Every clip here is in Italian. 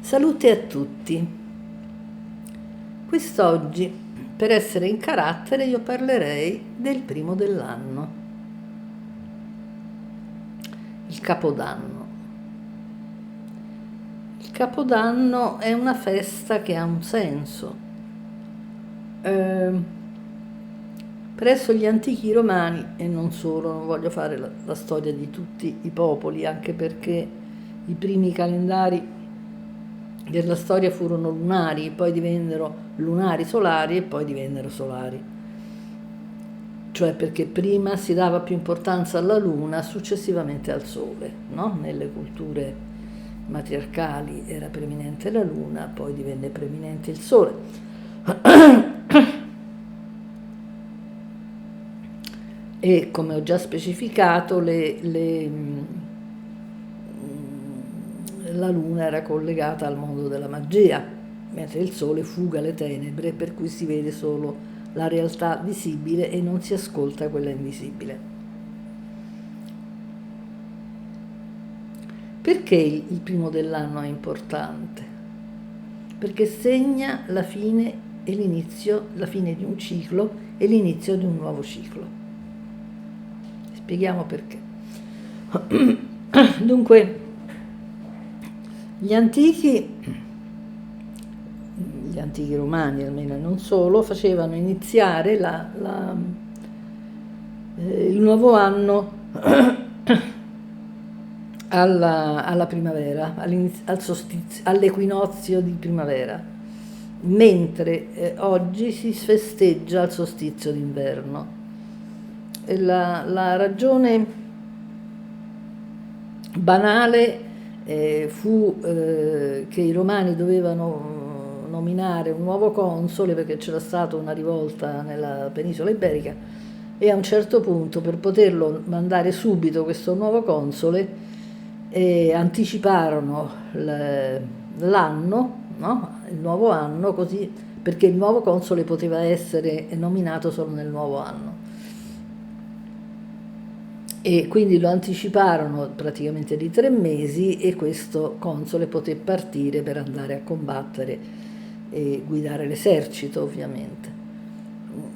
Salute a tutti. Quest'oggi, per essere in carattere, io parlerei del primo dell'anno, il Capodanno. Il Capodanno è una festa che ha un senso. Presso gli antichi romani, e non solo, non voglio fare la storia di tutti i popoli, anche perché i primi calendari della storia furono lunari, poi divennero lunari solari e poi divennero solari. Cioè perché prima si dava più importanza alla luna, successivamente al sole, no? Nelle culture matriarcali era preminente la luna, poi divenne preminente il sole. E come ho già specificato, la luna era collegata al mondo della magia, mentre il sole fuga le tenebre, per cui si vede solo la realtà visibile e non si ascolta quella invisibile. Perché il primo dell'anno è importante? Perché segna la fine e l'inizio, la fine di un ciclo e l'inizio di un nuovo ciclo. Spieghiamo perché. Dunque, gli antichi romani, almeno e non solo, facevano iniziare il nuovo anno alla primavera, all'equinozio di primavera, mentre oggi si festeggia il solstizio d'inverno. La ragione banale fu che i romani dovevano nominare un nuovo console perché c'era stata una rivolta nella penisola iberica e a un certo punto, per poterlo mandare subito questo nuovo console, anticiparono l'anno, no? Il nuovo anno, così, perché il nuovo console poteva essere nominato solo nel nuovo anno. E quindi lo anticiparono praticamente di 3 mesi e questo console poté partire per andare a combattere e guidare l'esercito, ovviamente.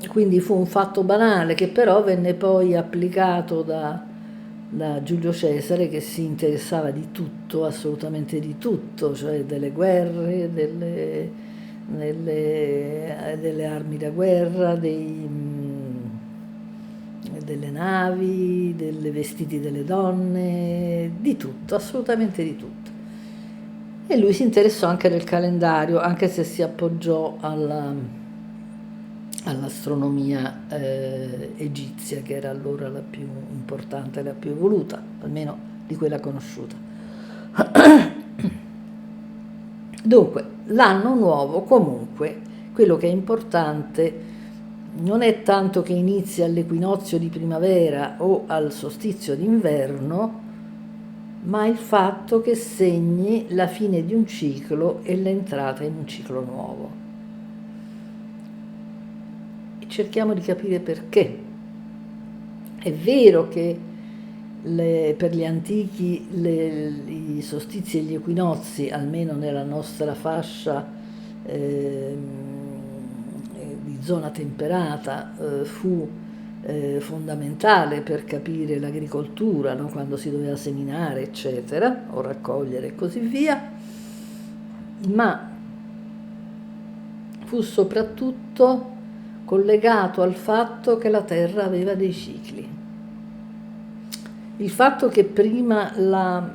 Quindi fu un fatto banale che però venne poi applicato da Giulio Cesare, che si interessava di tutto, assolutamente di tutto, cioè delle guerre, delle armi da guerra, delle navi, dei vestiti delle donne, di tutto, assolutamente di tutto. E lui si interessò anche del calendario, anche se si appoggiò all'astronomia egizia, che era allora la più importante, la più evoluta, almeno di quella conosciuta. Dunque, l'anno nuovo comunque, quello che è importante non è tanto che inizi all'equinozio di primavera o al solstizio d'inverno, ma il fatto che segni la fine di un ciclo e l'entrata in un ciclo nuovo. E cerchiamo di capire perché. È vero che per gli antichi i solstizi e gli equinozi, almeno nella nostra fascia di zona temperata, fu fondamentale per capire l'agricoltura, no? Quando si doveva seminare, eccetera, o raccogliere e così via, ma fu soprattutto collegato al fatto che la Terra aveva dei cicli. Il fatto che prima l'anno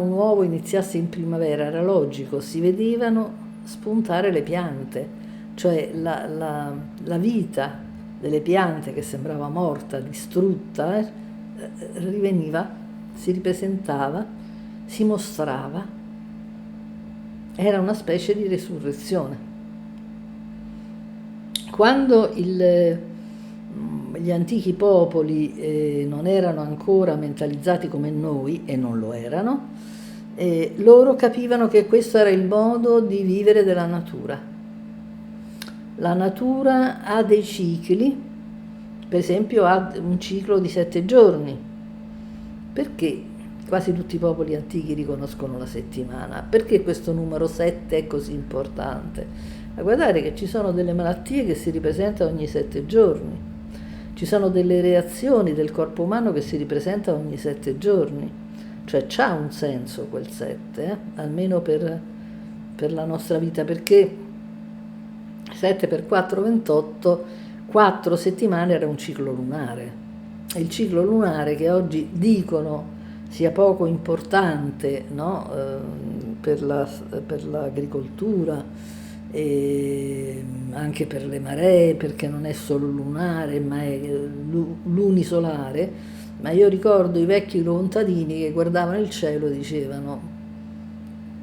nuovo iniziasse in primavera era logico, si vedevano spuntare le piante, cioè la vita delle piante che sembrava morta, distrutta, riveniva, si ripresentava, si mostrava, era una specie di resurrezione. Quando gli antichi popoli non erano ancora mentalizzati come noi, e non lo erano, loro capivano che questo era il modo di vivere della natura. La natura ha dei cicli, per esempio ha un ciclo di 7 giorni. Perché quasi tutti i popoli antichi riconoscono la settimana. Perché questo numero 7 è così importante? A guardare che ci sono delle malattie che si ripresentano ogni 7 giorni, ci sono delle reazioni del corpo umano che si ripresentano ogni 7 giorni, cioè c'ha un senso quel 7, almeno per la nostra vita, perché 7 per 4, 28, 4 settimane era un ciclo lunare. Il ciclo lunare che oggi dicono sia poco importante, no? per l'agricoltura e anche per le maree, perché non è solo lunare ma è lunisolare, ma io ricordo i vecchi contadini che guardavano il cielo e dicevano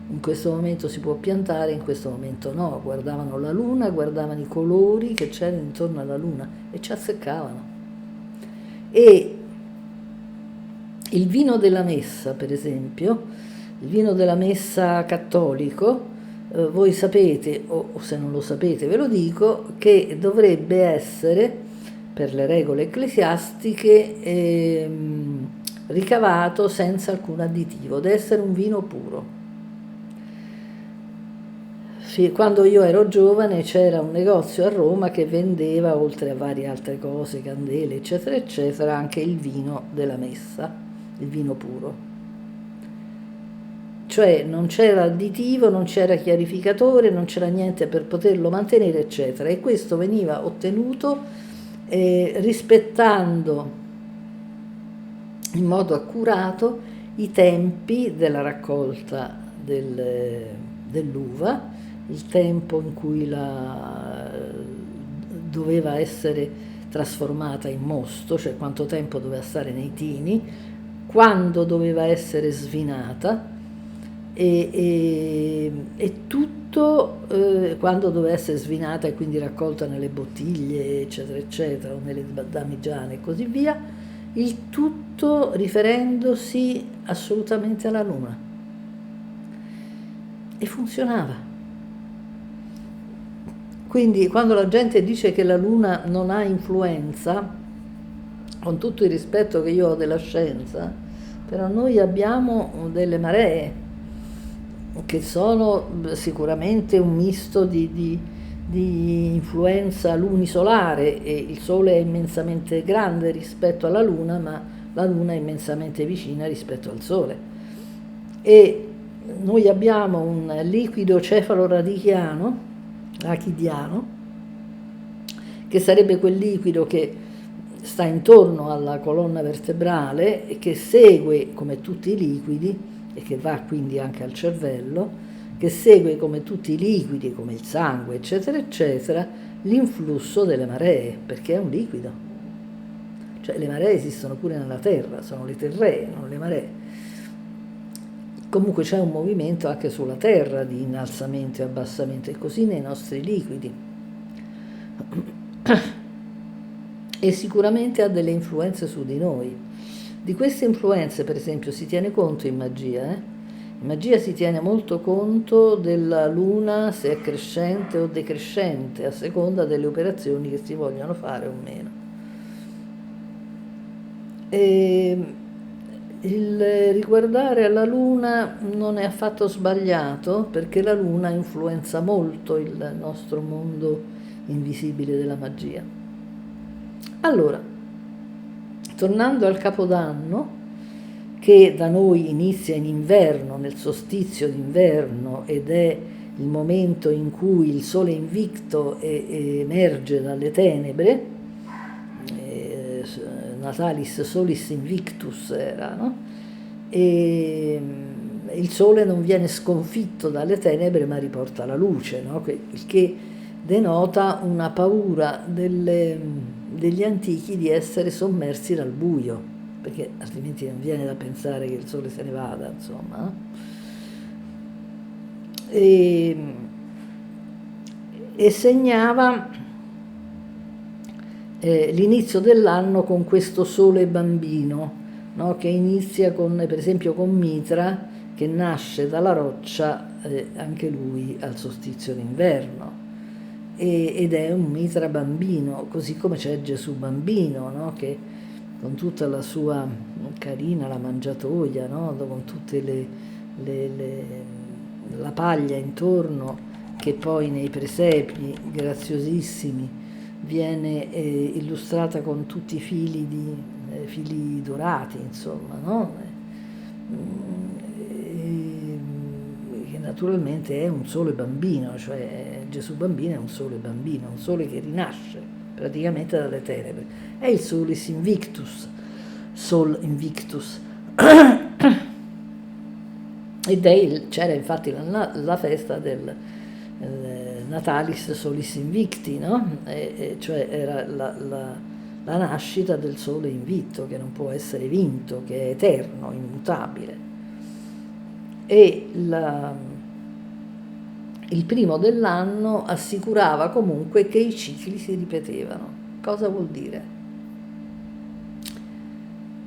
in questo momento si può piantare, in questo momento no, guardavano la luna, guardavano i colori che c'erano intorno alla luna e ci azzeccavano. E il vino della messa, per esempio, il vino della messa cattolico, voi sapete, o se non lo sapete ve lo dico, che dovrebbe essere, per le regole ecclesiastiche, ricavato senza alcun additivo, deve essere un vino puro. Quando io ero giovane c'era un negozio a Roma che vendeva, oltre a varie altre cose, candele, eccetera, eccetera, anche il vino della messa, il vino puro. Cioè non c'era additivo, non c'era chiarificatore, non c'era niente per poterlo mantenere, eccetera. E questo veniva ottenuto rispettando in modo accurato i tempi della raccolta dell'uva, il tempo in cui doveva essere trasformata in mosto, cioè quanto tempo doveva stare nei tini, quando doveva essere svinata e tutto quando doveva essere svinata e quindi raccolta nelle bottiglie, eccetera, eccetera, o nelle damigiane e così via, il tutto riferendosi assolutamente alla luna. E funzionava. Quindi quando la gente dice che la luna non ha influenza, con tutto il rispetto che io ho della scienza, però noi abbiamo delle maree che sono sicuramente un misto di influenza lunisolare, e il Sole è immensamente grande rispetto alla Luna, ma la Luna è immensamente vicina rispetto al Sole. E noi abbiamo un liquido cefaloradichiano, rachidiano, che sarebbe quel liquido che sta intorno alla colonna vertebrale e che segue, come tutti i liquidi, e che va quindi anche al cervello, che segue come tutti i liquidi, come il sangue, eccetera, eccetera, l'influsso delle maree, perché è un liquido. Cioè le maree esistono pure nella Terra, sono le terree, non le maree. Comunque c'è un movimento anche sulla Terra di innalzamento e abbassamento, e così nei nostri liquidi. E sicuramente ha delle influenze su di noi. Di queste influenze, per esempio, si tiene conto in magia. In magia si tiene molto conto della luna, se è crescente o decrescente, a seconda delle operazioni che si vogliono fare o meno. E il riguardare alla luna non è affatto sbagliato, perché la luna influenza molto il nostro mondo invisibile della magia. Allora, tornando al Capodanno, che da noi inizia in inverno, nel solstizio d'inverno, ed è il momento in cui il sole invicto emerge dalle tenebre, Natalis solis invictus era, no? E il sole non viene sconfitto dalle tenebre ma riporta la luce, no? Il che denota una paura degli antichi di essere sommersi dal buio, perché altrimenti non viene da pensare che il sole se ne vada, insomma. No? E segnava l'inizio dell'anno con questo sole bambino, no? Che inizia per esempio con Mitra, che nasce dalla roccia, anche lui al solstizio d'inverno, ed è un Mitra bambino, così come c'è Gesù bambino, no? Che con tutta la sua carina, la mangiatoia, no? Con tutte la paglia intorno, che poi nei presepi graziosissimi viene illustrata con tutti i fili, fili dorati, insomma, no? Che naturalmente è un sole bambino, cioè Gesù bambino è un sole bambino, un sole che rinasce praticamente dalle tenebre. È il solis invictus, sol invictus. C'era infatti la festa del Natalis Solis Invicti, no? Cioè era la nascita del sole invitto, che non può essere vinto, che è eterno, immutabile. E il primo dell'anno assicurava comunque che i cicli si ripetevano. Cosa vuol dire?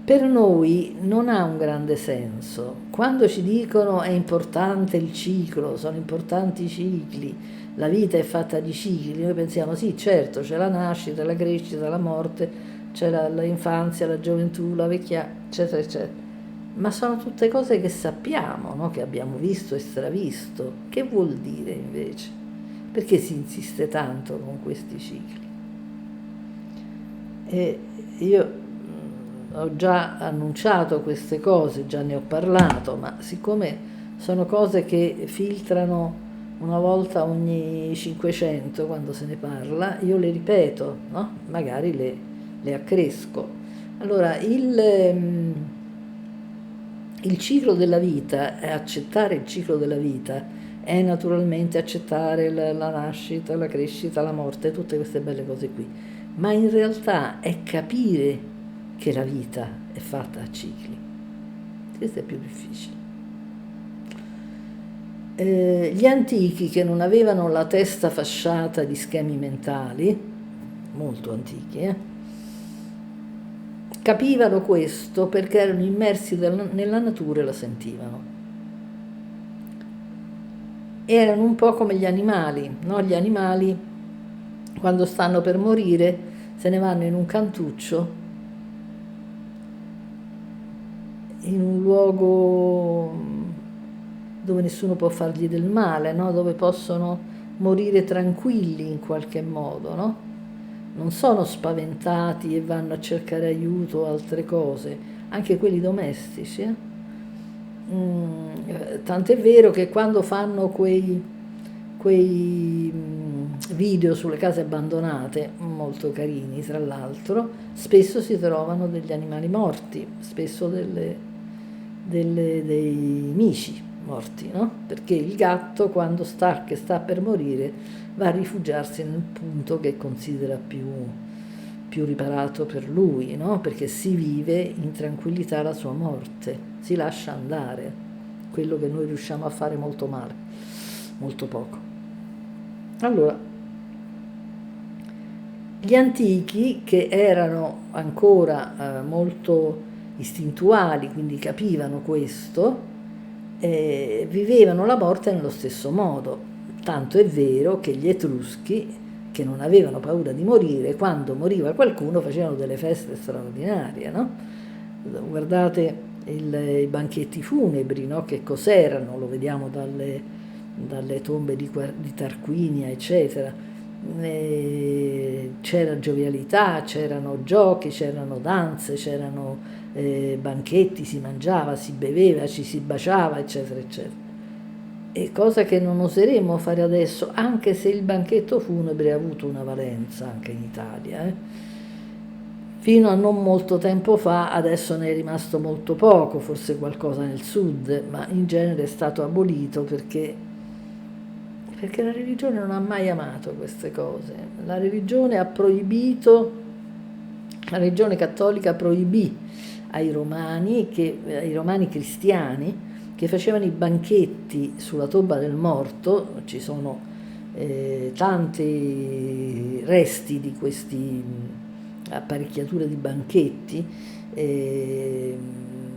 Per noi non ha un grande senso. Quando ci dicono è importante il ciclo, sono importanti i cicli, la vita è fatta di cicli, noi pensiamo sì, certo, c'è la nascita, la crescita, la morte, c'è l'infanzia, la gioventù, la vecchiaia, eccetera, eccetera. Ma sono tutte cose che sappiamo, no? Che abbiamo visto e stravisto. Che vuol dire invece? Perché si insiste tanto con questi cicli? E io ho già annunciato queste cose, già ne ho parlato, ma siccome sono cose che filtrano una volta ogni 500 quando se ne parla, io le ripeto, no? Magari le accresco. Allora, il ciclo della vita, accettare il ciclo della vita, è naturalmente accettare la nascita, la crescita, la morte, tutte queste belle cose qui, ma in realtà è capire che la vita è fatta a cicli. Questo è più difficile. Gli antichi, che non avevano la testa fasciata di schemi mentali, molto antichi, capivano questo perché erano immersi nella natura e la sentivano. Erano un po' come gli animali, no? Gli animali, quando stanno per morire, se ne vanno in un cantuccio, in un luogo dove nessuno può fargli del male, no? Dove possono morire tranquilli in qualche modo, no? Non sono spaventati e vanno a cercare aiuto o altre cose, anche quelli domestici. Tant'è vero che quando fanno quei video sulle case abbandonate, molto carini tra l'altro, spesso si trovano degli animali morti, spesso dei mici morti, no? Perché il gatto, quando sta per morire, va a rifugiarsi nel punto che considera più riparato per lui, no? Perché si vive in tranquillità la sua morte, si lascia andare, quello che noi riusciamo a fare molto male, molto poco. Allora, gli antichi, che erano ancora molto istintuali, quindi capivano questo, vivevano la morte nello stesso modo. Tanto è vero che gli Etruschi, che non avevano paura di morire, quando moriva qualcuno facevano delle feste straordinarie, no? Guardate i banchetti funebri, no? Che cos'erano, lo vediamo dalle tombe di Tarquinia, eccetera. C'era giovialità, c'erano giochi, c'erano danze, c'erano banchetti, si mangiava, si beveva, ci si baciava, eccetera, eccetera. E cosa che non oseremo fare adesso, anche se il banchetto funebre ha avuto una valenza anche in Italia. Fino a non molto tempo fa, adesso ne è rimasto molto poco, forse qualcosa nel sud, ma in genere è stato abolito perché la religione non ha mai amato queste cose. La religione la religione cattolica proibì ai romani cristiani, che facevano i banchetti sulla tomba del morto. Ci sono tanti resti di queste apparecchiature di banchetti,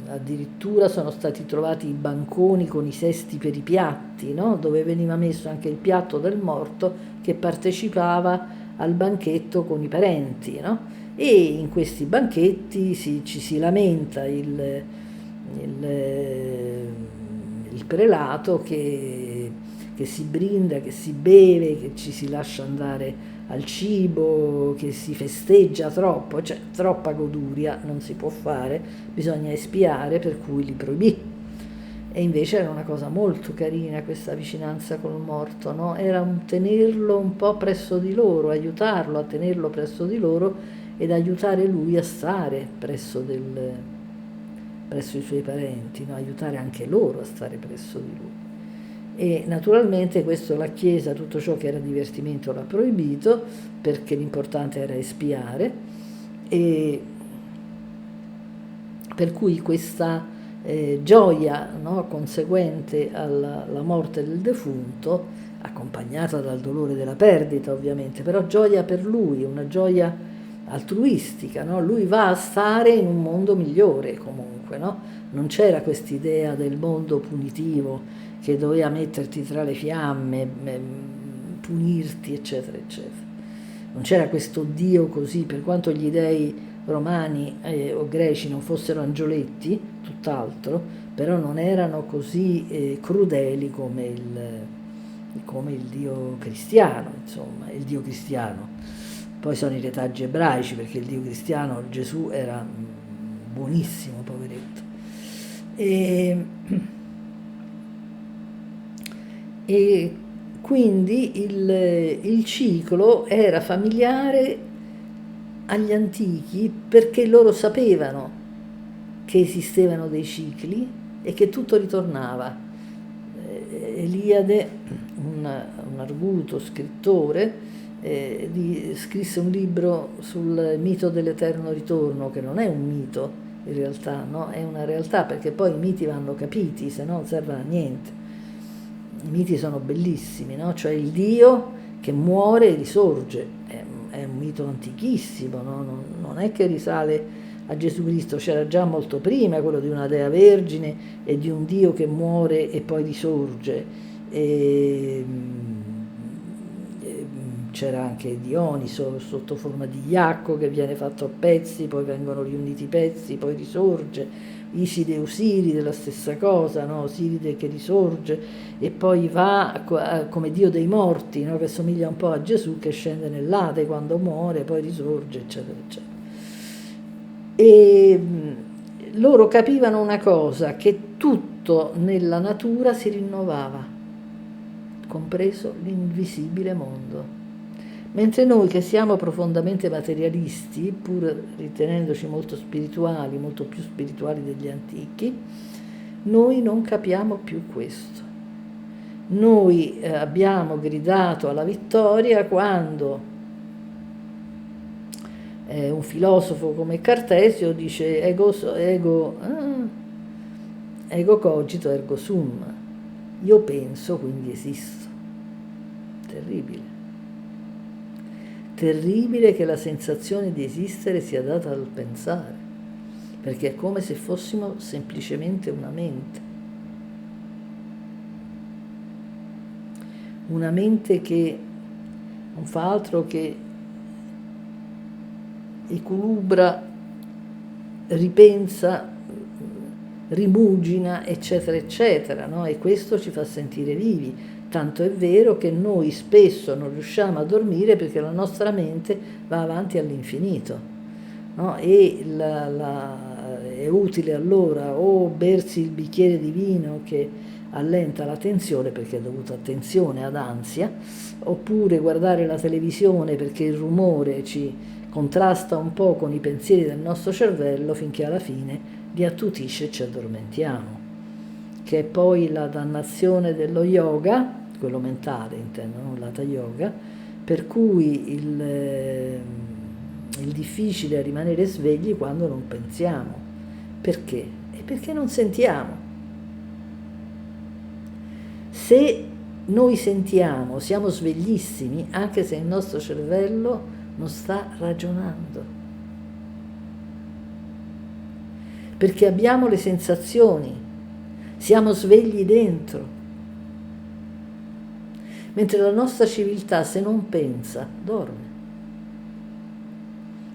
addirittura sono stati trovati i banconi con i sesti per i piatti, no? Dove veniva messo anche il piatto del morto che partecipava al banchetto con i parenti, no? e in questi banchetti ci si lamenta il prelato che si brinda, che si beve, che ci si lascia andare al cibo, che si festeggia troppo, cioè troppa goduria non si può fare, bisogna espiare, per cui li proibì. E invece era una cosa molto carina questa vicinanza col morto, no? Era un tenerlo un po' presso di loro, aiutarlo a tenerlo presso di loro ed aiutare lui a stare presso i suoi parenti, no? Aiutare anche loro a stare presso di lui. E naturalmente questo la Chiesa, tutto ciò che era divertimento l'ha proibito, perché l'importante era espiare, e per cui questa gioia, no, conseguente alla morte del defunto, accompagnata dal dolore della perdita ovviamente, però gioia per lui, una gioia altruistica, no? Lui va a stare in un mondo migliore comunque, no? Non c'era quest'idea del mondo punitivo che doveva metterti tra le fiamme, punirti, eccetera, eccetera. Non c'era questo Dio così, per quanto gli dei romani o greci non fossero angioletti, tutt'altro, però non erano così crudeli come il Dio cristiano, insomma, il Dio cristiano. Poi sono i retaggi ebraici, perché il Dio cristiano, Gesù, era buonissimo, poveretto. E quindi il ciclo era familiare agli antichi perché loro sapevano che esistevano dei cicli e che tutto ritornava. Eliade, un arguto scrittore, scrisse un libro sul mito dell'eterno ritorno, che non è un mito in realtà, no? È una realtà, perché poi i miti vanno capiti, se no non servono a niente. I miti sono bellissimi, no? Cioè il Dio che muore e risorge, è un mito antichissimo, no? Non è che risale a Gesù Cristo, c'era già molto prima quello di una Dea Vergine e di un Dio che muore e poi risorge. C'era anche Dioniso sotto forma di Iacco che viene fatto a pezzi, poi vengono riuniti i pezzi, poi risorge. Iside e Osiride, la stessa cosa, no? Osiride che risorge e poi va come Dio dei morti, no? Che somiglia un po' a Gesù che scende nell'Ade quando muore, poi risorge, eccetera, eccetera. E loro capivano una cosa, che tutto nella natura si rinnovava, compreso l'invisibile mondo. Mentre noi che siamo profondamente materialisti, pur ritenendoci molto spirituali, molto più spirituali degli antichi, noi non capiamo più questo. Noi abbiamo gridato alla vittoria quando un filosofo come Cartesio dice ego cogito ergo sum, io penso quindi esisto. Terribile. Terribile che la sensazione di esistere sia data dal pensare, perché è come se fossimo semplicemente una mente che non fa altro che equilibra, ripensa, rimugina, eccetera, eccetera, no? E questo ci fa sentire vivi. Tanto è vero che noi spesso non riusciamo a dormire perché la nostra mente va avanti all'infinito, no? E è utile allora o bersi il bicchiere di vino che allenta la tensione perché è dovuta a tensione, ad ansia, oppure guardare la televisione perché il rumore ci contrasta un po' con i pensieri del nostro cervello finché alla fine li attutisce e ci addormentiamo, che è poi la dannazione dello yoga, quello mentale intendo, non l'hatha yoga, per cui il difficile è rimanere svegli quando non pensiamo. Perché? È perché non sentiamo. Se noi sentiamo, siamo sveglissimi, anche se il nostro cervello non sta ragionando, perché abbiamo le sensazioni, siamo svegli dentro, mentre la nostra civiltà, se non pensa, dorme.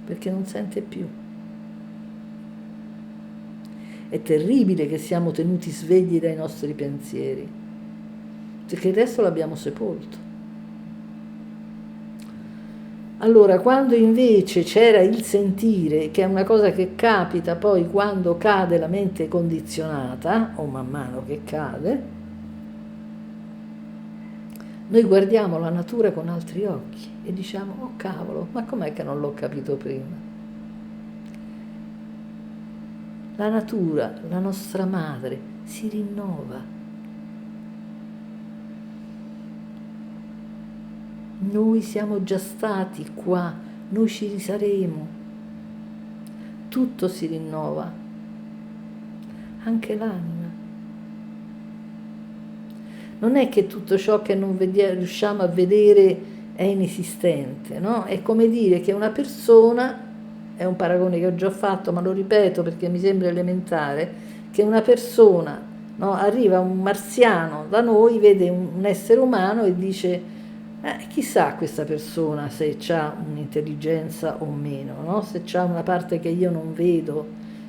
perché non sente più. È terribile che siamo tenuti svegli dai nostri pensieri, perché il resto l'abbiamo sepolto. Allora, quando invece c'era il sentire, che è una cosa che capita poi quando cade la mente condizionata, o man mano che cade, noi guardiamo la natura con altri occhi e diciamo, oh cavolo, ma com'è che non l'ho capito prima? La natura, la nostra madre, si rinnova. Noi siamo già stati qua, noi ci risaremo. Tutto si rinnova, anche l'anima. Non è che tutto ciò che non riusciamo a vedere è inesistente, no? È come dire che una persona, è un paragone che ho già fatto, ma lo ripeto perché mi sembra elementare, che una persona, no, arriva un marziano da noi, vede un essere umano e dice chissà questa persona se ha un'intelligenza o meno, no? Se ha una parte che io non vedo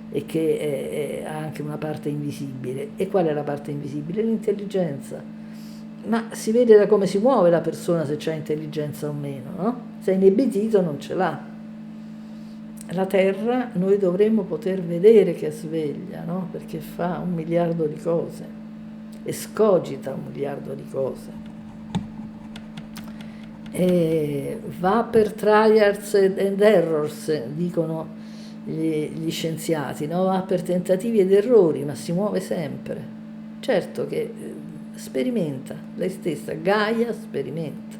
e che ha anche una parte invisibile. E qual è la parte invisibile? L'intelligenza. Ma si vede da come si muove la persona se c'ha intelligenza o meno, no? Se è inebetito non ce l'ha. La terra noi dovremmo poter vedere che è sveglia, no? Perché fa 1 miliardo di cose, escogita 1 miliardo di cose. E va per trials and errors, dicono gli scienziati, no? Va per tentativi ed errori, ma si muove sempre. Certo che sperimenta, lei stessa, Gaia sperimenta.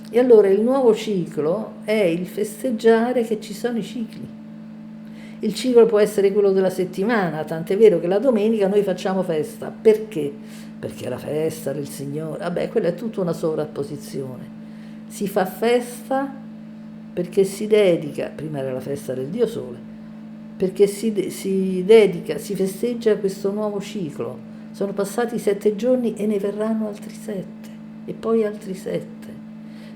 E allora il nuovo ciclo è il festeggiare che ci sono i cicli. Il ciclo può essere quello della settimana, tant'è vero che la domenica noi facciamo festa. Perché? Perché è la festa del Signore. Vabbè, quella è tutta una sovrapposizione. Si fa festa perché si dedica, prima era la festa del Dio Sole, perché si dedica, si festeggia a questo nuovo ciclo. Sono passati 7 giorni e ne verranno altri 7, e poi altri 7.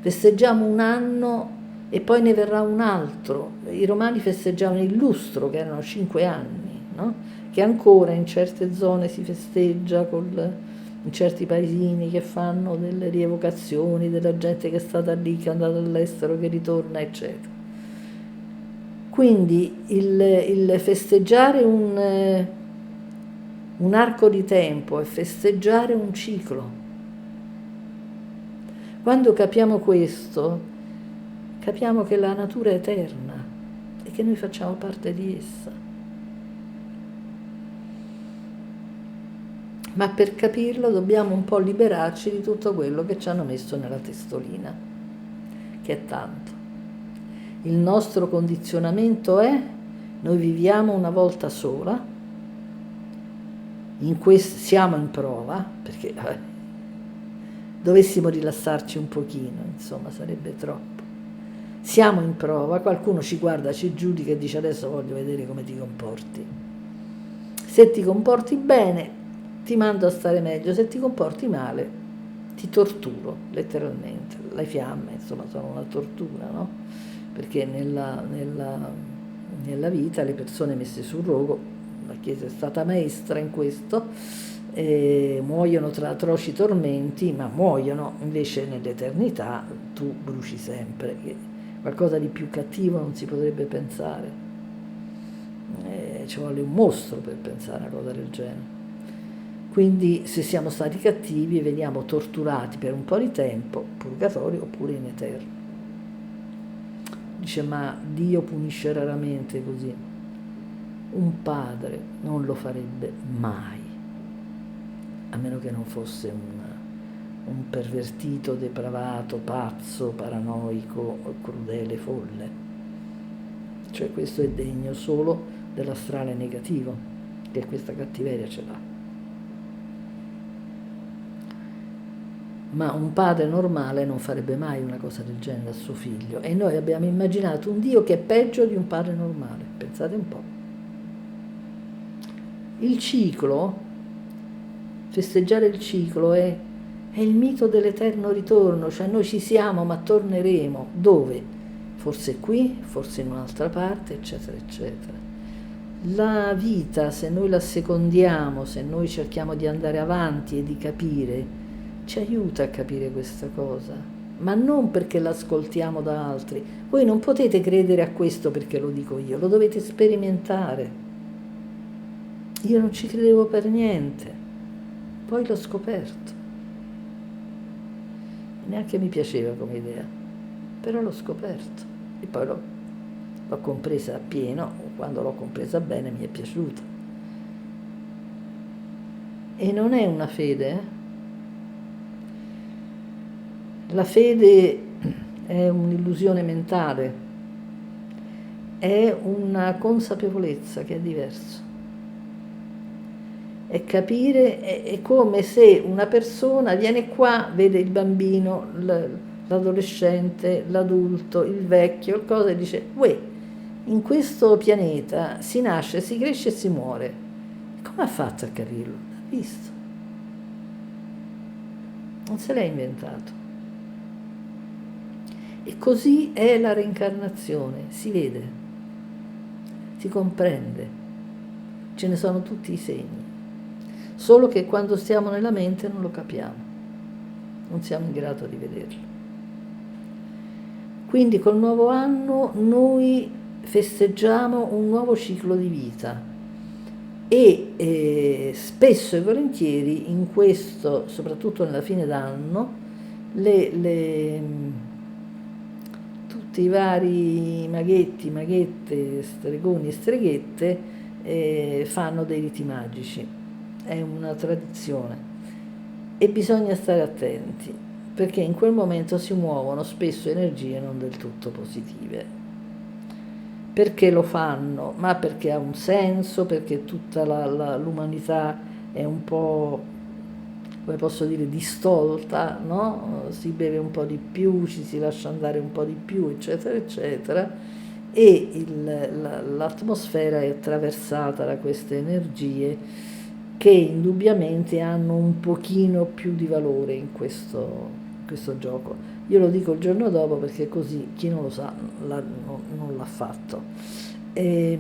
Festeggiamo un anno e poi ne verrà un altro. I romani festeggiavano il lustro, che erano 5 anni, no? Che ancora in certe zone si festeggia, in certi paesini che fanno delle rievocazioni della gente che è stata lì, che è andata all'estero, che ritorna, eccetera. Quindi il festeggiare un arco di tempo è festeggiare un ciclo. Quando capiamo questo, capiamo che la natura è eterna e che noi facciamo parte di essa. Ma per capirlo dobbiamo un po' liberarci di tutto quello che ci hanno messo nella testolina, che è tanto. Il nostro condizionamento è: noi viviamo una volta sola, siamo in prova, perché dovessimo rilassarci un pochino, insomma sarebbe troppo. Siamo in prova, qualcuno ci guarda, ci giudica e dice adesso voglio vedere come ti comporti. Se ti comporti bene ti mando a stare meglio, se ti comporti male ti torturo, letteralmente. Le fiamme, insomma, sono una tortura, no? Perché nella vita le persone messe sul rogo, la Chiesa è stata maestra in questo, muoiono tra atroci tormenti, ma muoiono, invece nell'eternità tu bruci sempre, che qualcosa di più cattivo non si potrebbe pensare. Ci vuole un mostro per pensare a una cosa del genere. Quindi se siamo stati cattivi veniamo torturati per un po' di tempo, purgatorio oppure in eterno. Dice, ma Dio punisce raramente così. Un padre non lo farebbe mai, a meno che non fosse un pervertito, depravato, pazzo, paranoico, crudele, folle. Cioè questo è degno solo dell'astrale negativo, che questa cattiveria ce l'ha. Ma un padre normale non farebbe mai una cosa del genere a suo figlio, e noi abbiamo immaginato un Dio che è peggio di un padre normale. Pensate un po'. Il ciclo, festeggiare il ciclo è il mito dell'eterno ritorno, cioè noi ci siamo ma torneremo. Dove? forse qui, forse in un'altra parte, eccetera, eccetera. La vita, se noi la secondiamo, se noi cerchiamo di andare avanti e di capire, ci aiuta a capire questa cosa, ma non perché l'ascoltiamo da altri. Voi non potete credere a questo perché lo dico io, lo dovete sperimentare. Io non ci credevo per niente, poi l'ho scoperto. Neanche mi piaceva come idea, però l'ho scoperto e poi l'ho compresa appieno. Quando l'ho compresa bene mi è piaciuta. E non è una fede, eh? La fede è un'illusione mentale, è una consapevolezza che è diverso. È capire, è come se una persona viene qua, vede il bambino, l'adolescente, l'adulto, il vecchio, il cosa, e dice: uè, in questo pianeta si nasce, si cresce e si muore. Come ha fatto a capirlo? L'ha visto. Non se l'ha inventato. E così è la reincarnazione, si vede, si comprende, ce ne sono tutti i segni. Solo che quando stiamo nella mente non lo capiamo, non siamo in grado di vederlo. Quindi col nuovo anno noi festeggiamo un nuovo ciclo di vita e spesso e volentieri in questo, soprattutto nella fine d'anno, tutti i vari maghetti, maghette, stregoni e streghette fanno dei riti magici. È una tradizione e bisogna stare attenti perché in quel momento si muovono spesso energie non del tutto positive. Perché lo fanno? Ma perché ha un senso, perché tutta l'umanità è un po', come posso dire, distolta, no? Si beve un po' di più, ci si lascia andare un po' di più, eccetera, eccetera, e l'atmosfera è attraversata da queste energie che indubbiamente hanno un pochino più di valore in questo gioco. Io lo dico il giorno dopo perché così chi non lo sa non l'ha fatto. E,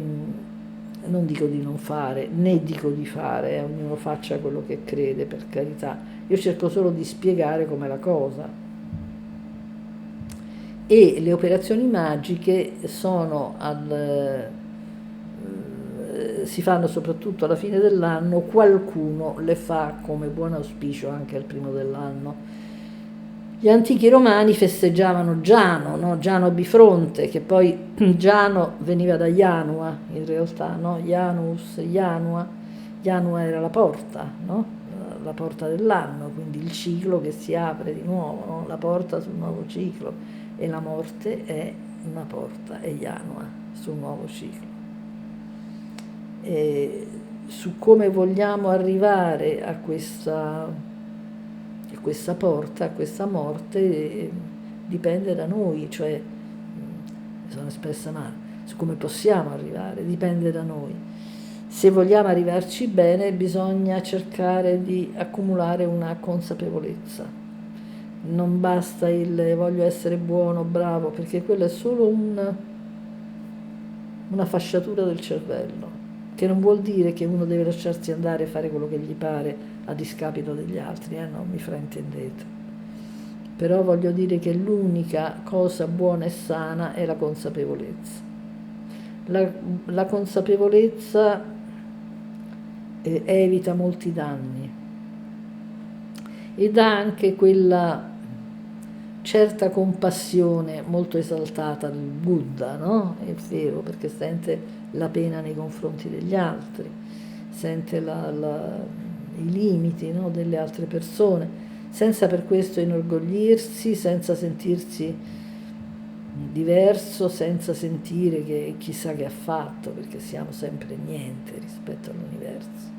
non dico di non fare, né dico di fare, ognuno faccia quello che crede, per carità. Io cerco solo di spiegare com'è la cosa. E le operazioni magiche sono si fanno soprattutto alla fine dell'anno, qualcuno le fa come buon auspicio anche al primo dell'anno. Gli antichi romani festeggiavano Giano, no? Giano Bifronte, che poi Giano veniva da Janua, in realtà, no? Janus, Janua. Janua era la porta, no? La porta dell'anno, quindi il ciclo che si apre di nuovo, no? La porta sul nuovo ciclo, e la morte è una porta, è Janua sul nuovo ciclo. E su come vogliamo arrivare a questa porta, a questa morte, dipende da noi, cioè, sono espressa male, su come possiamo arrivare, dipende da noi. Se vogliamo arrivarci bene, bisogna cercare di accumulare una consapevolezza. Non basta il voglio essere buono, bravo, perché quella è solo una fasciatura del cervello, che non vuol dire che uno deve lasciarsi andare e fare quello che gli pare a discapito degli altri, non mi fraintendete. Però voglio dire che l'unica cosa buona e sana è la consapevolezza. La consapevolezza evita molti danni e dà anche quella certa compassione molto esaltata del Buddha, no? È vero, perché sente la pena nei confronti degli altri, sente i limiti, no, delle altre persone, senza per questo inorgoglirsi, senza sentirsi diverso, senza sentire che chissà che ha fatto, perché siamo sempre niente rispetto all'universo.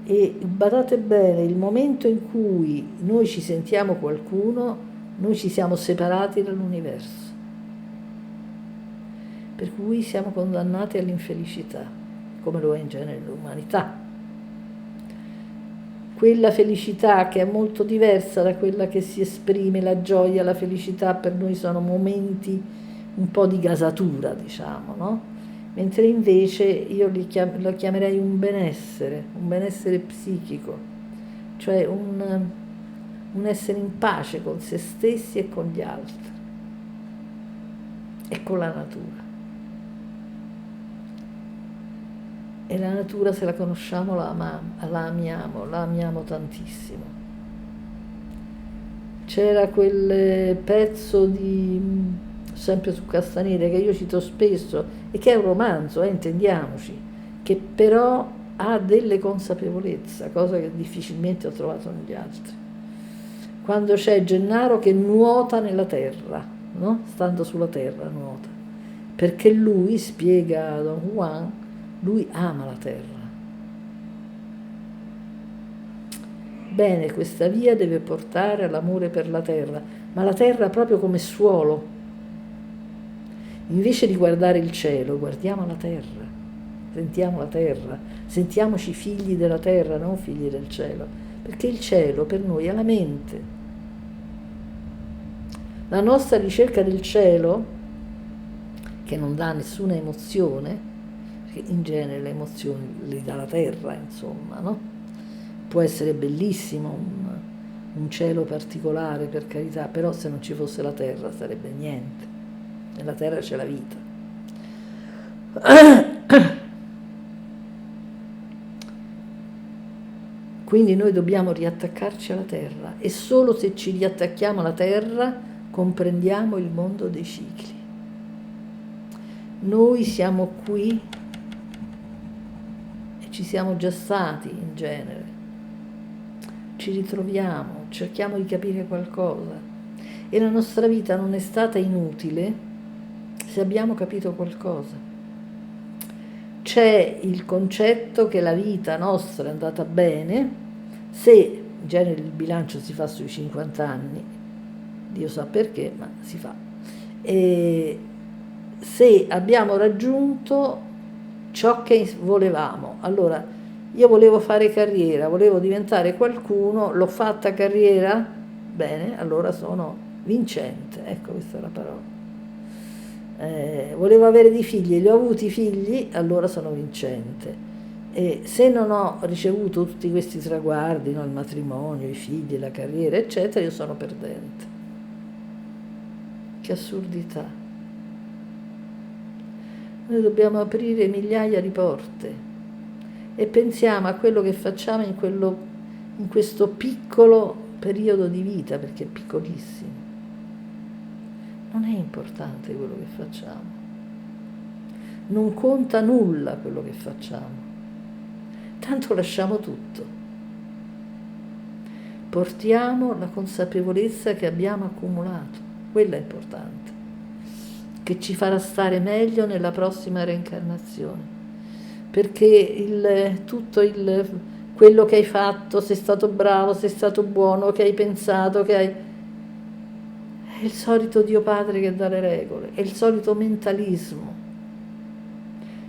E badate bene, il momento in cui noi ci sentiamo qualcuno, noi ci siamo separati dall'universo, per cui siamo condannati all'infelicità, come lo è in genere l'umanità. Quella felicità che è molto diversa da quella che si esprime, la gioia, la felicità per noi sono momenti un po' di gasatura, diciamo, no? Mentre invece io lo chiamerei un benessere psichico, cioè un essere in pace con se stessi e con gli altri e con la natura. E la natura, se la conosciamo, la amiamo tantissimo. C'era quel pezzo sempre su Castaneda, che io cito spesso, e che è un romanzo, intendiamoci, che però ha delle consapevolezza, cosa che difficilmente ho trovato negli altri. Quando c'è Gennaro che nuota nella terra, no? Stando sulla terra nuota, perché lui, spiega Don Juan, lui ama la terra. Bene, questa via deve portare all'amore per la terra, ma la terra proprio come suolo. Invece di guardare il cielo, guardiamo la terra, sentiamo la terra, sentiamoci figli della terra, non figli del cielo, perché il cielo per noi è la mente. La nostra ricerca del cielo, che non dà nessuna emozione, perché in genere le emozioni le dà la terra, insomma, no? Può essere bellissimo un cielo particolare, per carità, però se non ci fosse la terra sarebbe niente. Nella terra c'è la vita. Quindi noi dobbiamo riattaccarci alla terra e solo se ci riattacchiamo alla terra comprendiamo il mondo dei cicli. Noi siamo qui e ci siamo già stati in genere. Ci ritroviamo, cerchiamo di capire qualcosa e la nostra vita non è stata inutile se abbiamo capito qualcosa. C'è il concetto che la vita nostra è andata bene se, in genere il bilancio si fa sui 50 anni, Dio sa perché, ma si fa, e se abbiamo raggiunto ciò che volevamo. Allora, io volevo fare carriera, volevo diventare qualcuno, l'ho fatta carriera, bene, allora sono vincente, ecco, questa è la parola. Volevo avere dei figli, li ho avuti figli, allora sono vincente. E se non ho ricevuto tutti questi traguardi, no, il matrimonio, i figli, la carriera, eccetera, io sono perdente. Che assurdità. Noi dobbiamo aprire migliaia di porte e pensiamo a quello che facciamo in questo piccolo periodo di vita, perché è piccolissimo. Non è importante quello che facciamo, non conta nulla quello che facciamo, tanto lasciamo tutto. Portiamo la consapevolezza che abbiamo accumulato, quella è importante, che ci farà stare meglio nella prossima reincarnazione, perché quello che hai fatto, sei stato bravo, sei stato buono, che hai pensato, che hai... È il solito Dio Padre che dà le regole, è il solito mentalismo,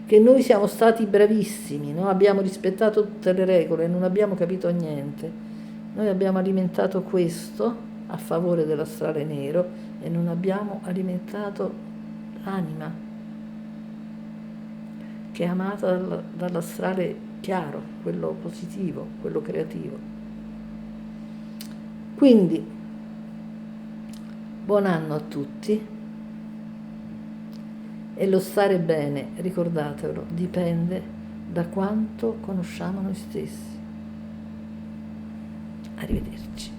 che noi siamo stati bravissimi, no? Abbiamo rispettato tutte le regole, non abbiamo capito niente. Noi abbiamo alimentato questo a favore dell'astrale nero e non abbiamo alimentato l'anima, che è amata dall'astrale chiaro, quello positivo, quello creativo. Quindi, buon anno a tutti e lo stare bene, ricordatevelo, dipende da quanto conosciamo noi stessi. Arrivederci.